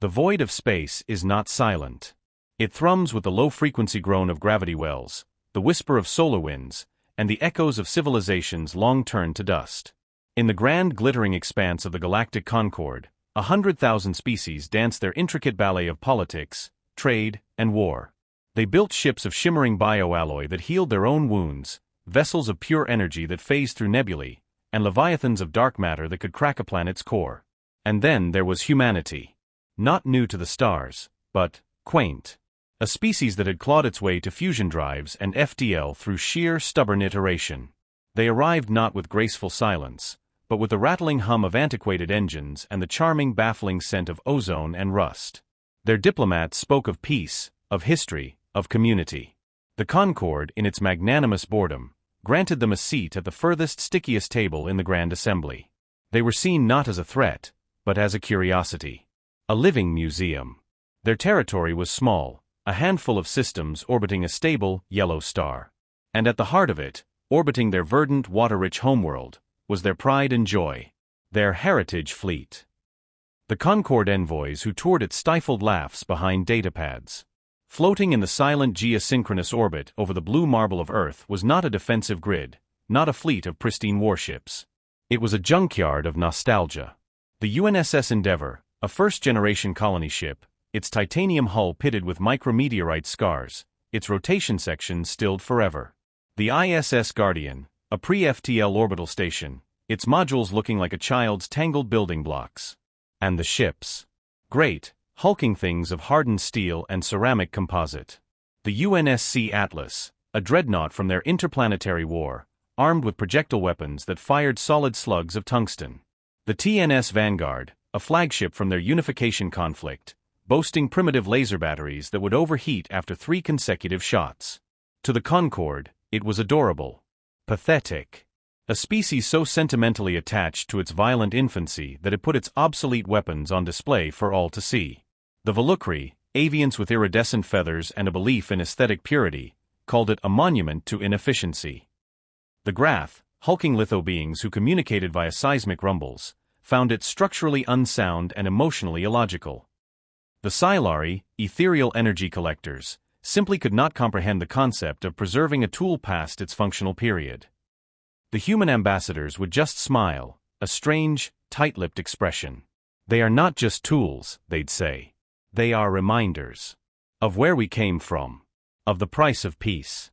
The void of space is not silent. It thrums with the low-frequency groan of gravity wells, the whisper of solar winds, and the echoes of civilizations long turned to dust. In the grand glittering expanse of the galactic concord, 100,000 species danced their intricate ballet of politics, trade, and war. They built ships of shimmering bioalloy that healed their own wounds, vessels of pure energy that phased through nebulae, and leviathans of dark matter that could crack a planet's core. And then there was humanity. Not new to the stars, but quaint. A species that had clawed its way to fusion drives and FTL through sheer stubborn iteration. They arrived not with graceful silence, but with the rattling hum of antiquated engines and the charming baffling scent of ozone and rust. Their diplomats spoke of peace, of history, of community. The Concord, in its magnanimous boredom, granted them a seat at the furthest stickiest table in the Grand Assembly. They were seen not as a threat, but as a curiosity. A living museum. Their territory was small, a handful of systems orbiting a stable, yellow star. And at the heart of it, orbiting their verdant, water-rich homeworld, was their pride and joy. Their heritage fleet. The Concord envoys who toured it stifled laughs behind datapads. Floating in the silent geosynchronous orbit over the blue marble of Earth was not a defensive grid, not a fleet of pristine warships. It was a junkyard of nostalgia. The UNSS Endeavour, a first-generation colony ship, its titanium hull pitted with micrometeorite scars, its rotation sections stilled forever. The ISS Guardian, a pre-FTL orbital station, its modules looking like a child's tangled building blocks. And the ships. Great, hulking things of hardened steel and ceramic composite. The UNSC Atlas, a dreadnought from their interplanetary war, armed with projectile weapons that fired solid slugs of tungsten. The TNS Vanguard, a flagship from their unification conflict, boasting primitive laser batteries that would overheat after 3 consecutive shots. To the Concord, it was adorable. Pathetic. A species so sentimentally attached to its violent infancy that it put its obsolete weapons on display for all to see. The Volukri, avians with iridescent feathers and a belief in aesthetic purity, called it a monument to inefficiency. The Grath, hulking litho beings who communicated via seismic rumbles, found it structurally unsound and emotionally illogical. The Silari, ethereal energy collectors, simply could not comprehend the concept of preserving a tool past its functional period. The human ambassadors would just smile, a strange, tight-lipped expression. They are not just tools, they'd say. They are reminders. Of where we came from. Of the price of peace.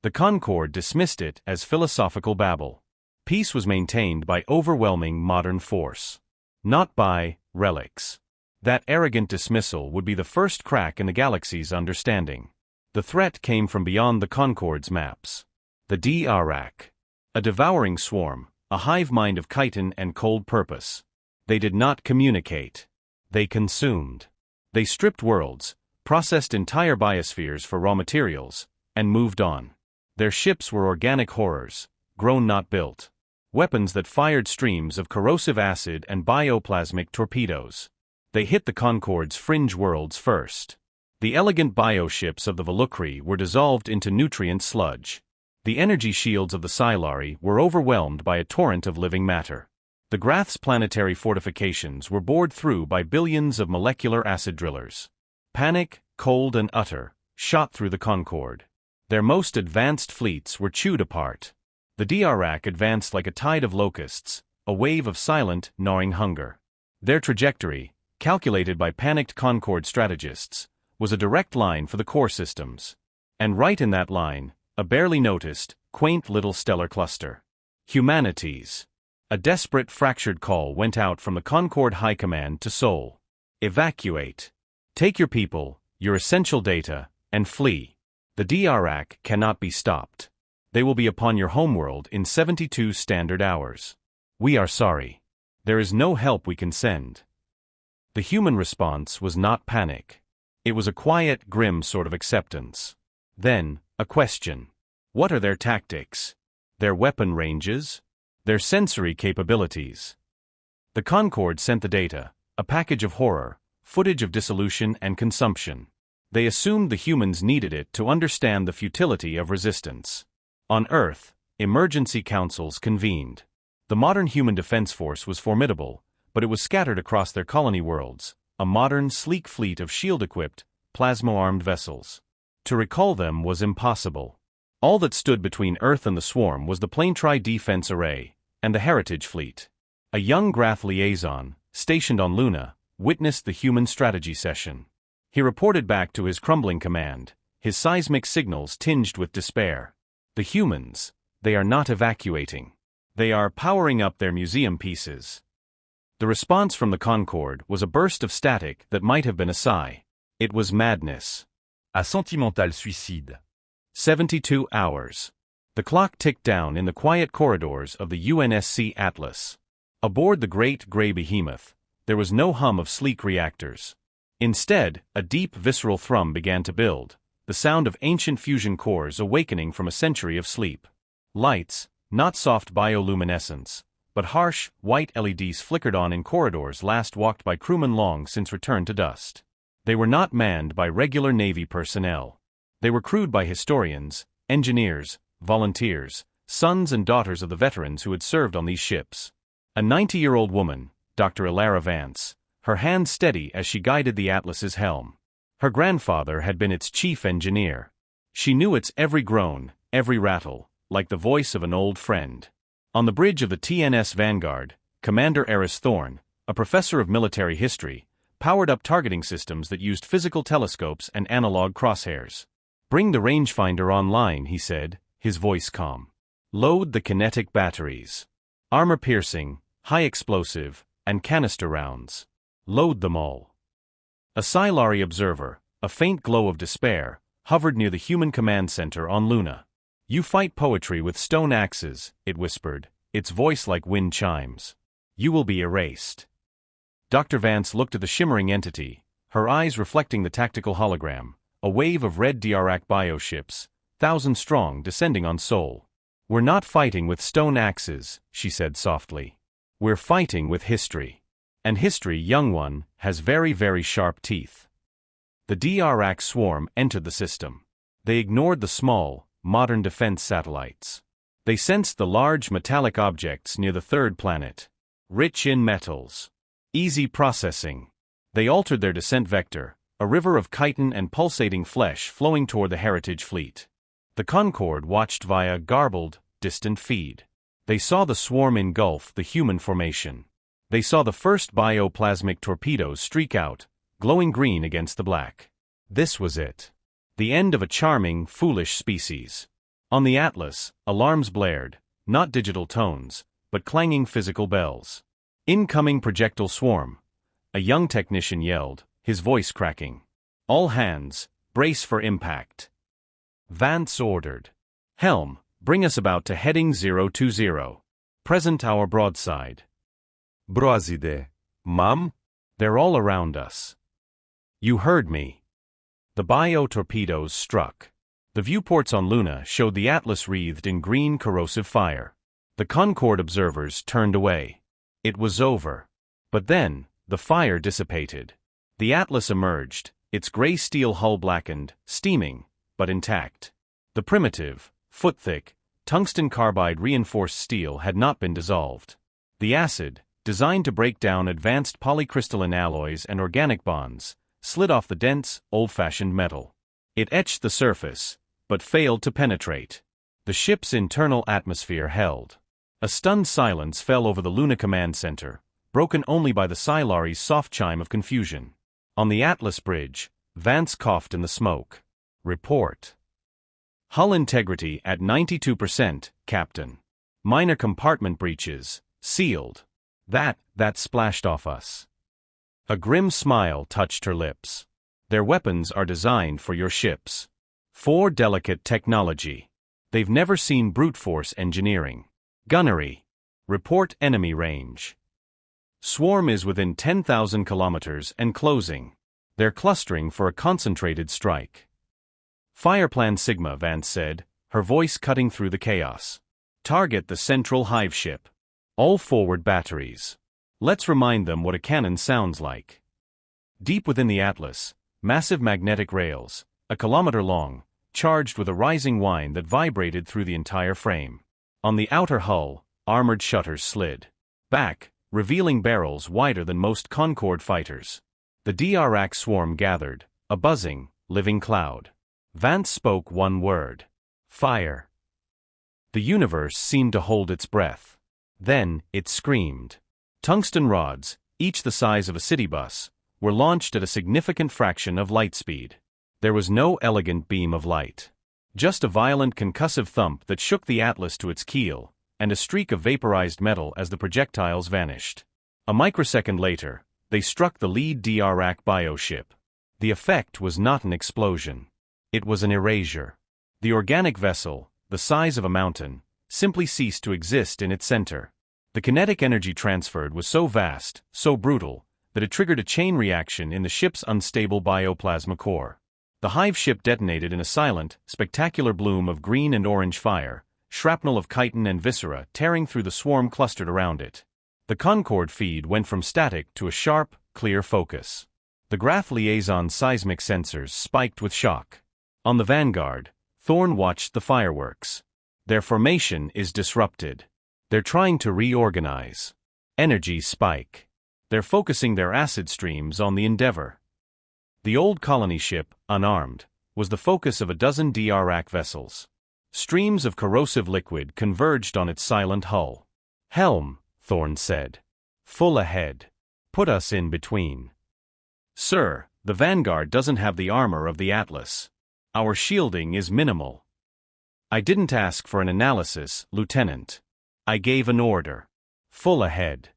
The Concord dismissed it as philosophical babble. Peace was maintained by overwhelming modern force. Not by relics. That arrogant dismissal would be the first crack in the galaxy's understanding. The threat came from beyond the Concord's maps. The Drak. A devouring swarm, a hive mind of chitin and cold purpose. They did not communicate. They consumed. They stripped worlds, processed entire biospheres for raw materials, and moved on. Their ships were organic horrors, grown not built. Weapons that fired streams of corrosive acid and bioplasmic torpedoes. They hit the Concord's fringe worlds first. The elegant bioships of the Volukri were dissolved into nutrient sludge. The energy shields of the Silari were overwhelmed by a torrent of living matter. The Grath's planetary fortifications were bored through by billions of molecular acid drillers. Panic, cold and utter, shot through the Concord. Their most advanced fleets were chewed apart. The Drak advanced like a tide of locusts, a wave of silent, gnawing hunger. Their trajectory, calculated by panicked Concord strategists, was a direct line for the core systems. And right in that line, a barely noticed, quaint little stellar cluster. Humanities. A desperate fractured call went out from the Concord High Command to Sol. Evacuate. Take your people, your essential data, and flee. The Drak cannot be stopped. They will be upon your homeworld in 72 standard hours. We are sorry. There is no help we can send. The human response was not panic. It was a quiet, grim sort of acceptance. Then, a question. What are their tactics? Their weapon ranges? Their sensory capabilities? The Concord sent the data, a package of horror, footage of dissolution and consumption. They assumed the humans needed it to understand the futility of resistance. On Earth, emergency councils convened. The modern human defense force was formidable, but it was scattered across their colony worlds, a modern, sleek fleet of shield-equipped, plasma-armed vessels. To recall them was impossible. All that stood between Earth and the swarm was the planetary defense array, and the Heritage Fleet. A young Grath liaison, stationed on Luna, witnessed the human strategy session. He reported back to his crumbling command, his seismic signals tinged with despair. The humans, they are not evacuating. They are powering up their museum pieces. The response from the Concorde was a burst of static that might have been a sigh. It was madness. A sentimental suicide. 72 hours. The clock ticked down in the quiet corridors of the UNSC Atlas. Aboard the great gray behemoth, there was no hum of sleek reactors. Instead, a deep visceral thrum began to build, the sound of ancient fusion cores awakening from a century of sleep. Lights, not soft bioluminescence, but harsh, white LEDs flickered on in corridors last walked by crewmen long since returned to dust. They were not manned by regular Navy personnel. They were crewed by historians, engineers, volunteers, sons and daughters of the veterans who had served on these ships. A 90-year-old woman, Dr. Ilara Vance, her hand steady as she guided the Atlas's helm. Her grandfather had been its chief engineer. She knew its every groan, every rattle, like the voice of an old friend. On the bridge of the TNS Vanguard, Commander Eris Thorne, a professor of military history, powered up targeting systems that used physical telescopes and analog crosshairs. "Bring the rangefinder online," he said, his voice calm. "Load the kinetic batteries. Armor-piercing, high-explosive, and canister rounds. Load them all." A Silari observer, a faint glow of despair, hovered near the human command center on Luna. "You fight poetry with stone axes," it whispered, its voice like wind chimes. "You will be erased." Dr. Vance looked at the shimmering entity, her eyes reflecting the tactical hologram, a wave of red Dirac bioships, 1,000 strong, descending on Sol. "We're not fighting with stone axes," she said softly. "We're fighting with history. And history, young one, has very, very sharp teeth." The Dirac swarm entered the system. They ignored the small, modern defense satellites. They sensed the large metallic objects near the third planet. Rich in metals. Easy processing. They altered their descent vector, a river of chitin and pulsating flesh flowing toward the Heritage Fleet. The Concorde watched via garbled, distant feed. They saw the swarm engulf the human formation. They saw the first bioplasmic torpedoes streak out, glowing green against the black. This was it. The end of a charming, foolish species. On the Atlas, alarms blared, not digital tones, but clanging physical bells. "Incoming projectile swarm," a young technician yelled, his voice cracking. "All hands, brace for impact." Vance ordered. "Helm, bring us about to heading 020. Present our broadside." Broaside. Ma'am? "They're all around us." "You heard me." The bio-torpedoes struck. The viewports on Luna showed the Atlas wreathed in green corrosive fire. The Concorde observers turned away. It was over. But then, the fire dissipated. The Atlas emerged, its gray steel hull blackened, steaming, but intact. The primitive, foot-thick, tungsten carbide reinforced steel had not been dissolved. The acid, designed to break down advanced polycrystalline alloys and organic bonds, slid off the dense, old-fashioned metal. It etched the surface, but failed to penetrate. The ship's internal atmosphere held. A stunned silence fell over the Luna Command Center, broken only by the Silari's soft chime of confusion. On the Atlas bridge, Vance coughed in the smoke. "Report. Hull integrity at 92%, Captain. Minor compartment breaches, sealed. That splashed off us." A grim smile touched her lips. "Their weapons are designed for your ships. For delicate technology. They've never seen brute force engineering. Gunnery. Report enemy range. Swarm is within 10,000 kilometers and closing. They're clustering for a concentrated strike." "Fireplan Sigma," Vance said, her voice cutting through the chaos. "Target the central hive ship. All forward batteries. Let's remind them what a cannon sounds like." Deep within the Atlas, massive magnetic rails, a kilometer long, charged with a rising whine that vibrated through the entire frame. On the outer hull, armored shutters slid back, revealing barrels wider than most Concorde fighters. The Drak swarm gathered, a buzzing, living cloud. Vance spoke one word. Fire. The universe seemed to hold its breath. Then, it screamed. Tungsten rods, each the size of a city bus, were launched at a significant fraction of light speed. There was no elegant beam of light. Just a violent concussive thump that shook the Atlas to its keel, and a streak of vaporized metal as the projectiles vanished. A microsecond later, they struck the lead Drak bioship. The effect was not an explosion. It was an erasure. The organic vessel, the size of a mountain, simply ceased to exist in its center. The kinetic energy transferred was so vast, so brutal, that it triggered a chain reaction in the ship's unstable bioplasma core. The hive ship detonated in a silent, spectacular bloom of green and orange fire, shrapnel of chitin and viscera tearing through the swarm clustered around it. The Concorde feed went from static to a sharp, clear focus. The Graph liaison seismic sensors spiked with shock. On the Vanguard, Thorn watched the fireworks. Their formation is disrupted. They're trying to reorganize. Energy spike. They're focusing their acid streams on the Endeavor. The old colony ship, unarmed, was the focus of a dozen Drak vessels. Streams of corrosive liquid converged on its silent hull. Helm, Thorn said. Full ahead. Put us in between. Sir, the Vanguard doesn't have the armor of the Atlas. Our shielding is minimal. I didn't ask for an analysis, Lieutenant. I gave an order. Full ahead.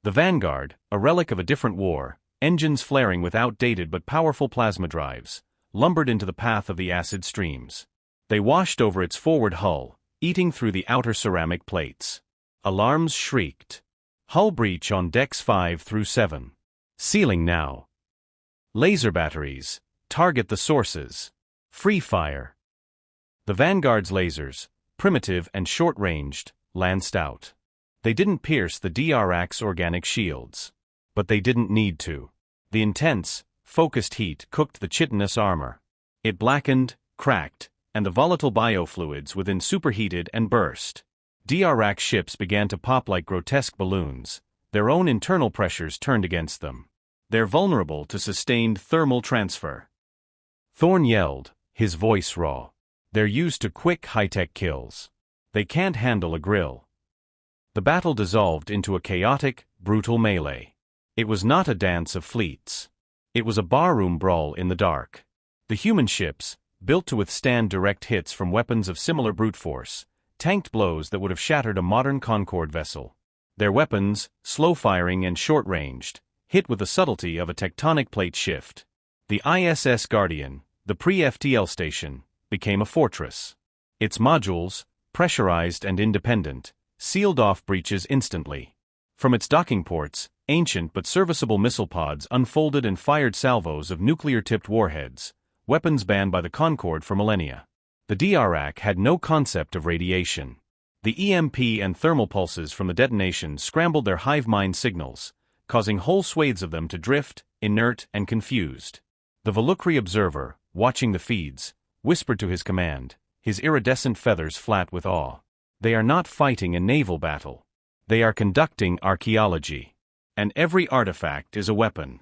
The Vanguard, a relic of a different war, engines flaring with outdated but powerful plasma drives, lumbered into the path of the acid streams. They washed over its forward hull, eating through the outer ceramic plates. Alarms shrieked. Hull breach on decks 5 through 7. Sealing now. Laser batteries. Target the sources. Free fire. The Vanguard's lasers, primitive and short-ranged, lanced out. They didn't pierce the Drak's organic shields. But they didn't need to. The intense, focused heat cooked the chitinous armor. It blackened, cracked, and the volatile biofluids within superheated and burst. Drak ships began to pop like grotesque balloons. Their own internal pressures turned against them. They're vulnerable to sustained thermal transfer. Thorn yelled, his voice raw. They're used to quick high-tech kills. They can't handle a grill. The battle dissolved into a chaotic, brutal melee. It was not a dance of fleets. It was a barroom brawl in the dark. The human ships, built to withstand direct hits from weapons of similar brute force, tanked blows that would have shattered a modern Concorde vessel. Their weapons, slow-firing and short-ranged, hit with the subtlety of a tectonic plate shift. The ISS Guardian, the pre-FTL station, became a fortress. Its modules, pressurized and independent, sealed off breaches instantly. From its docking ports, ancient but serviceable missile pods unfolded and fired salvos of nuclear-tipped warheads, weapons banned by the Concorde for millennia. The Drak had no concept of radiation. The EMP and thermal pulses from the detonation scrambled their hive mind signals, causing whole swathes of them to drift, inert and confused. The Volukri observer, watching the feeds, whispered to his command, his iridescent feathers flat with awe. They are not fighting a naval battle. They are conducting archaeology. And every artifact is a weapon.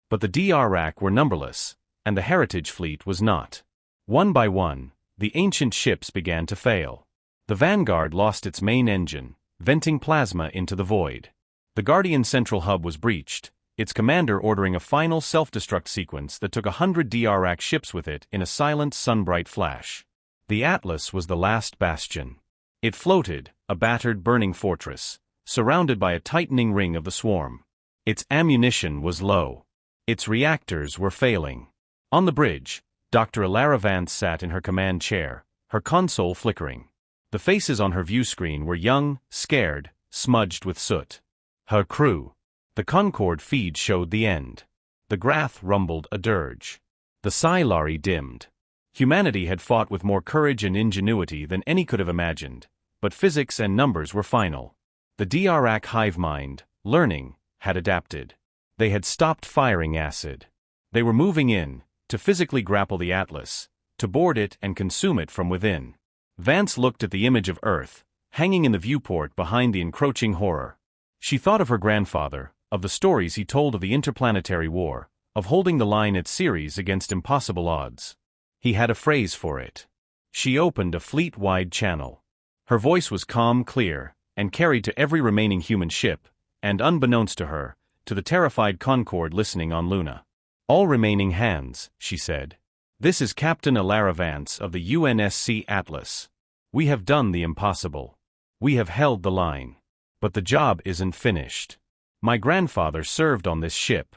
But the Drak were numberless, and the Heritage Fleet was not. One by one, the ancient ships began to fail. The Vanguard lost its main engine, venting plasma into the void. The Guardian central hub was breached, its commander ordering a final self-destruct sequence that took 100 Drak ships with it in a silent sunbright flash. The Atlas was the last bastion. It floated, a battered burning fortress, surrounded by a tightening ring of the swarm. Its ammunition was low. Its reactors were failing. On the bridge, Dr. Ilara Vance sat in her command chair, her console flickering. The faces on her view screen were young, scared, smudged with soot. Her crew. The Concorde feed showed the end. The Graph rumbled a dirge. The Silari dimmed. Humanity had fought with more courage and ingenuity than any could have imagined, but physics and numbers were final. The Drak hive mind, learning, had adapted. They had stopped firing acid. They were moving in, to physically grapple the Atlas, to board it and consume it from within. Vance looked at the image of Earth, hanging in the viewport behind the encroaching horror. She thought of her grandfather, of the stories he told of the interplanetary war, of holding the line at Ceres against impossible odds. He had a phrase for it. She opened a fleet-wide channel. Her voice was calm, clear, and carried to every remaining human ship, and unbeknownst to her, to the terrified Concord listening on Luna. "All remaining hands," she said. "This is Captain Alara Vance of the UNSC Atlas. We have done the impossible. We have held the line. But the job isn't finished. My grandfather served on this ship.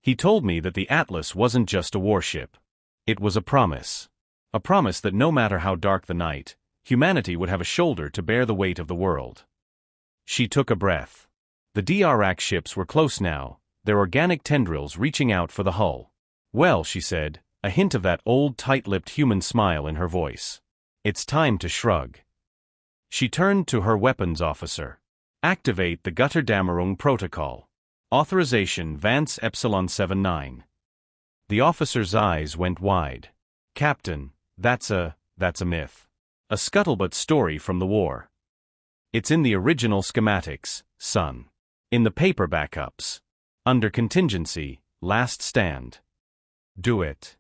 He told me that the Atlas wasn't just a warship. It was a promise. A promise that no matter how dark the night, humanity would have a shoulder to bear the weight of the world." She took a breath. The DRAC ships were close now, their organic tendrils reaching out for the hull. "Well," she said, a hint of that old tight-lipped human smile in her voice. "It's time to shrug." She turned to her weapons officer. "Activate the Götterdämmerung protocol. Authorization Vance Epsilon 79. The officer's eyes went wide. "Captain, that's a myth. A scuttlebutt story from the war. It's in the original schematics, son. In the paper backups. Under contingency, last stand. Do it."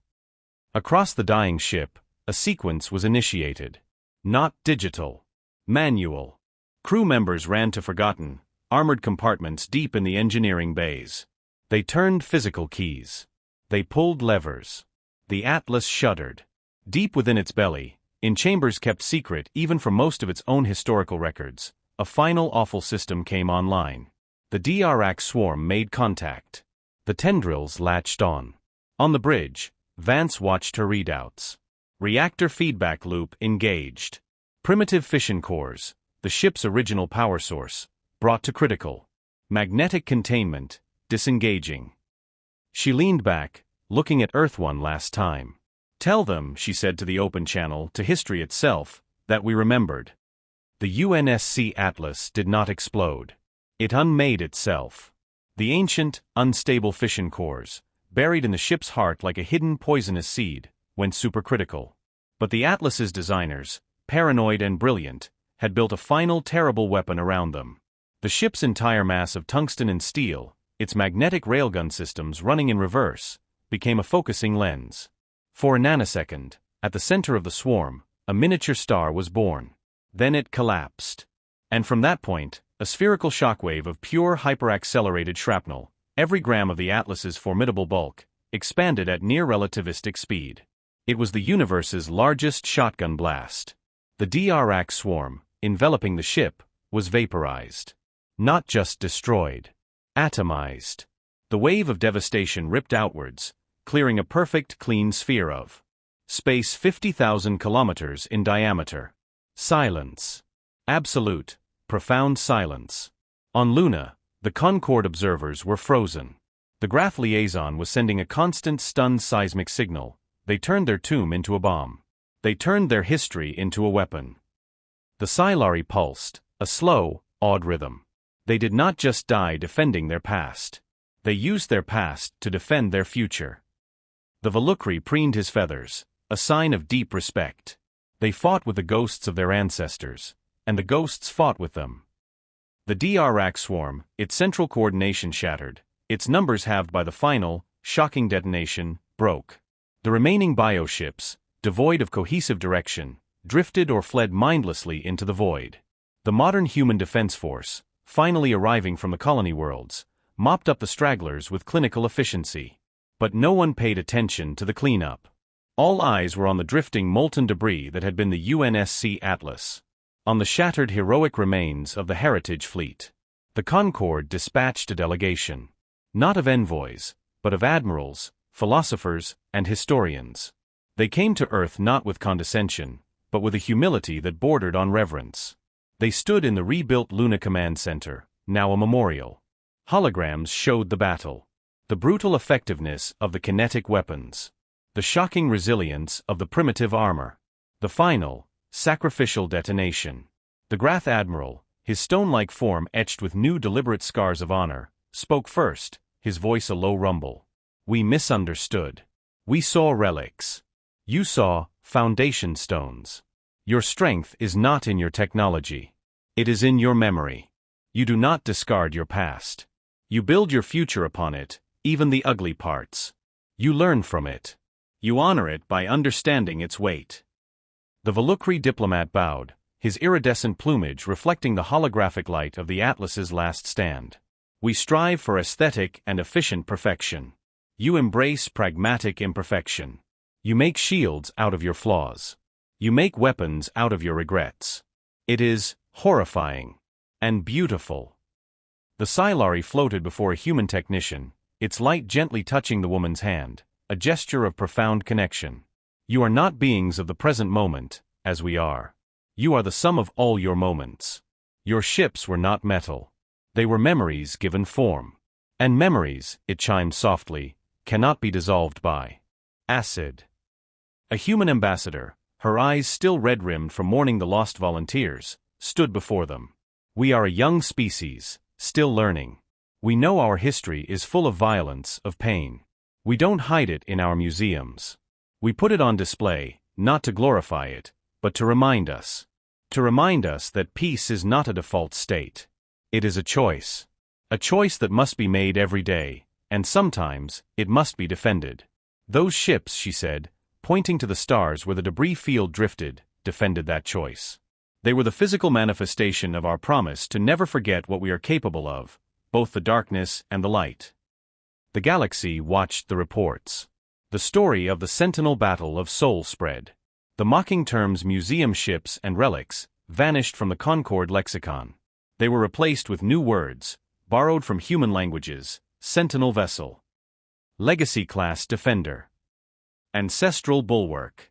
Across the dying ship, a sequence was initiated. Not digital. Manual. Crew members ran to forgotten, armored compartments deep in the engineering bays. They turned physical keys. They pulled levers. The Atlas shuddered. Deep within its belly, in chambers kept secret even from most of its own historical records, a final awful system came online. The DRAC swarm made contact. The tendrils latched on. On the bridge, Vance watched her readouts. Reactor feedback loop engaged. Primitive fission cores, the ship's original power source, brought to critical. Magnetic containment, disengaging. She leaned back, looking at Earth one last time. "Tell them," she said to the open channel, to history itself, "that we remembered." The UNSC Atlas did not explode. It unmade itself. The ancient, unstable fission cores, buried in the ship's heart like a hidden poisonous seed, went supercritical. But the Atlas's designers, paranoid and brilliant, had built a final terrible weapon around them. The ship's entire mass of tungsten and steel, its magnetic railgun systems running in reverse, became a focusing lens. For a nanosecond, at the center of the swarm, a miniature star was born. Then it collapsed. And from that point, a spherical shockwave of pure hyperaccelerated shrapnel, every gram of the Atlas's formidable bulk, expanded at near-relativistic speed. It was the universe's largest shotgun blast. The DRAC swarm, enveloping the ship, was vaporized. Not just destroyed. Atomized. The wave of devastation ripped outwards, clearing a perfect, clean sphere of space 50,000 kilometers in diameter. Silence. Absolute, profound silence. On Luna, the Concord observers were frozen. The Graph liaison was sending a constant stunned seismic signal. They turned their tomb into a bomb. They turned their history into a weapon. The Silari pulsed, a slow, odd rhythm. They did not just die defending their past. They used their past to defend their future. The Valkyrie preened his feathers, a sign of deep respect. They fought with the ghosts of their ancestors, and the ghosts fought with them. The DRAC swarm, its central coordination shattered, its numbers halved by the final, shocking detonation, broke. The remaining bioships, devoid of cohesive direction, drifted or fled mindlessly into the void. The modern human defense force, finally arriving from the colony worlds, mopped up the stragglers with clinical efficiency. But no one paid attention to the cleanup. All eyes were on the drifting molten debris that had been the UNSC Atlas. On the shattered heroic remains of the Heritage Fleet. The Concord dispatched a delegation. Not of envoys, but of admirals, philosophers, and historians. They came to Earth not with condescension, but with a humility that bordered on reverence. They stood in the rebuilt Luna Command Center, now a memorial. Holograms showed the battle. The brutal effectiveness of the kinetic weapons. The shocking resilience of the primitive armor. The final, sacrificial detonation. The Grath Admiral, his stone-like form etched with new deliberate scars of honor, spoke first, his voice a low rumble. "We misunderstood. We saw relics. You saw foundation stones. Your strength is not in your technology. It is in your memory. You do not discard your past. You build your future upon it, even the ugly parts. You learn from it. You honor it by understanding its weight. The Volukri diplomat bowed, his iridescent plumage reflecting the holographic light of the Atlas's last stand. We strive for aesthetic and efficient perfection. You embrace pragmatic imperfection. You make shields out of your flaws. You make weapons out of your regrets. It is horrifying and beautiful. The Silari floated before a human technician, its light gently touching the woman's hand, a gesture of profound connection. You are not beings of the present moment, as we are. You are the sum of all your moments. Your ships were not metal. They were memories given form. And memories, it chimed softly, cannot be dissolved by acid. A human ambassador, her eyes still red-rimmed from mourning the lost volunteers, stood before them. We are a young species, still learning. We know our history is full of violence, of pain. We don't hide it in our museums. We put it on display, not to glorify it, but to remind us. To remind us that peace is not a default state. It is a choice. A choice that must be made every day, and sometimes, it must be defended. Those ships, she said, pointing to the stars where the debris field drifted, defended that choice. They were the physical manifestation of our promise to never forget what we are capable of, both the darkness and the light. The galaxy watched the reports. The story of the Sentinel Battle of Sol spread. The mocking terms museum ships and relics vanished from the Concord lexicon. They were replaced with new words, borrowed from human languages: Sentinel Vessel, Legacy-class Defender, Ancestral Bulwark.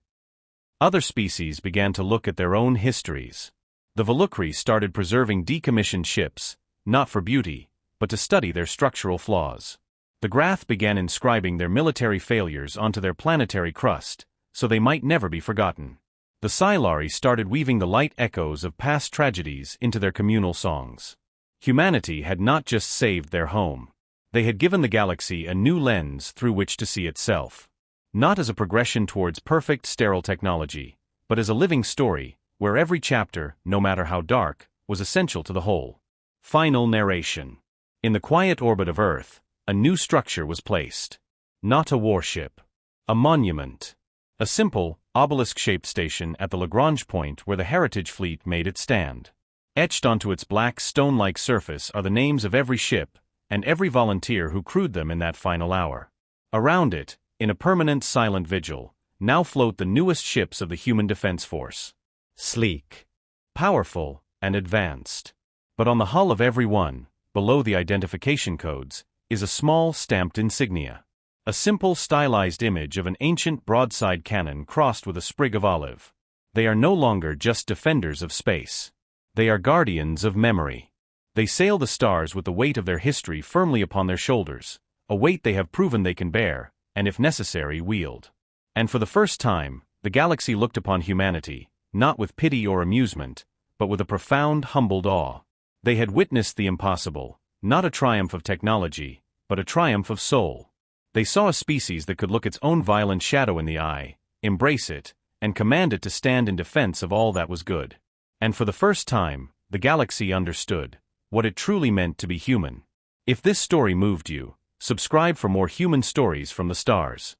Other species began to look at their own histories. The Volukri started preserving decommissioned ships, not for beauty, but to study their structural flaws. The Grath began inscribing their military failures onto their planetary crust, so they might never be forgotten. The Silari started weaving the light echoes of past tragedies into their communal songs. Humanity had not just saved their home. They had given the galaxy a new lens through which to see itself. Not as a progression towards perfect sterile technology, but as a living story, where every chapter, no matter how dark, was essential to the whole. Final narration. In the quiet orbit of Earth, a new structure was placed. Not a warship. A monument. A simple, obelisk-shaped station at the Lagrange point where the Heritage Fleet made its stand. Etched onto its black stone-like surface are the names of every ship, and every volunteer who crewed them in that final hour. Around it, in a permanent silent vigil, now float the newest ships of the Human Defense Force. Sleek, powerful, and advanced. But on the hull of every one, below the identification codes, is a small stamped insignia. A simple stylized image of an ancient broadside cannon crossed with a sprig of olive. They are no longer just defenders of space. They are guardians of memory. They sail the stars with the weight of their history firmly upon their shoulders, a weight they have proven they can bear, and if necessary wield. And for the first time, the galaxy looked upon humanity, not with pity or amusement, but with a profound, humbled awe. They had witnessed the impossible, not a triumph of technology, but a triumph of soul. They saw a species that could look its own violent shadow in the eye, embrace it, and command it to stand in defense of all that was good. And for the first time, the galaxy understood what it truly meant to be human. If this story moved you, subscribe for more human stories from the stars.